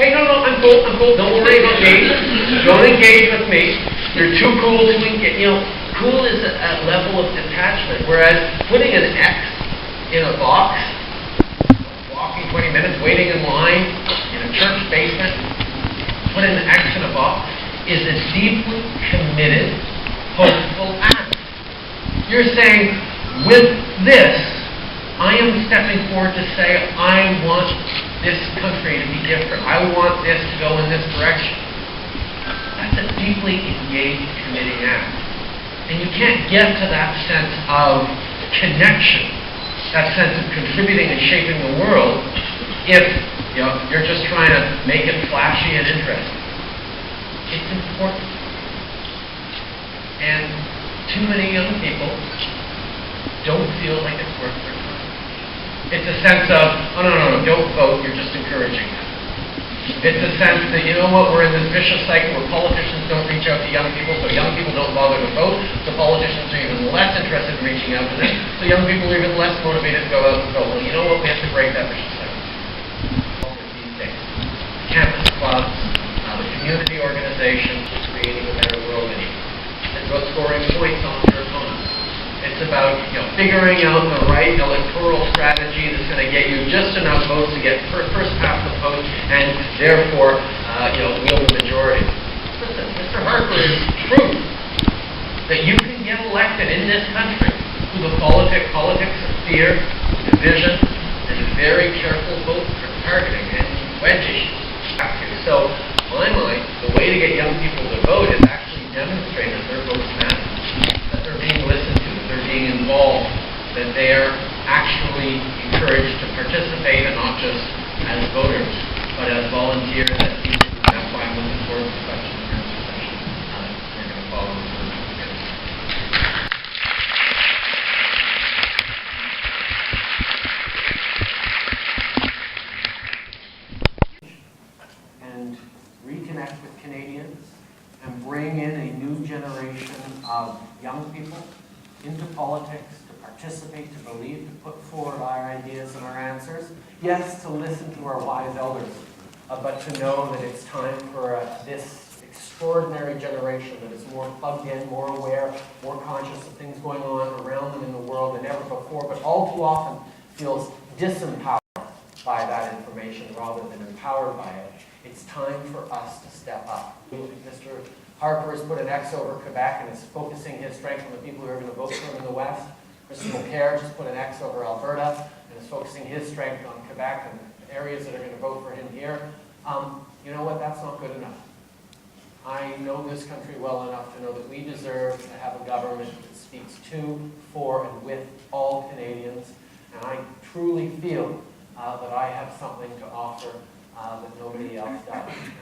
Okay, no, I'm cool. Don't worry about me. Don't engage with me. You're too cool to engage. Cool is a level of detachment, whereas putting an X in a box, walking 20 minutes, waiting in line in a church basement, putting an X in a box is a deeply committed, hopeful act. You're saying, with this, I am stepping forward to say, I want this country to be different. I want this to go in this direction. That's a deeply engaged, committing act. And you can't get to that sense of connection, that sense of contributing and shaping the world, if you're just trying to make it flashy and interesting. It's important. And too many young people don't feel like it's worth their time. It's a sense of, oh, no, don't vote, you're just encouraging them. It's a sense that, we're in this vicious cycle where politicians don't reach out to young people, so young people don't bother to vote, so politicians are even less interested in reaching out to them, so young people are even less motivated to go out and vote. Well, you know what? We have to break that vicious cycle. These days, campus clubs, the community organizations, creating a better world in you. It's about scoring points on your opponents. It's about figuring out the right electoral strategy that's going to get you just enough votes to get first past the post, and therefore wield the majority. Listen, Mr. Harper is proof that you can get elected in this country through the politics of fear, division, and very careful vote targeting and wedging. So, in my mind, the way to get young people to vote is actually demonstrate that their votes matter, that they're being listened to, that they're being involved, that they're actually encouraged to participate, and not just as voters, but as volunteers, as people. That's why I'm looking forward to the question and answer session. We're going to follow this together. And reconnect with Canadians and bring in a new generation of young people into politics, to participate, to believe, to put forward our ideas and our answers. Yes, to listen to our wise elders, but to know that it's time for this extraordinary generation that is more plugged in, more aware, more conscious of things going on around them in the world than ever before, but all too often feels disempowered by that information rather than empowered by it. It's time for us to step up. Mr. Harper has put an X over Quebec and is focusing his strength on the people who are going to vote for him in the West. Mr. Mulcair has put an X over Alberta and is focusing his strength on Quebec and areas that are going to vote for him here. You know what? That's not good enough. I know this country well enough to know that we deserve to have a government that speaks to, for, and with all Canadians. And I truly feel that I have something to offer that nobody else does.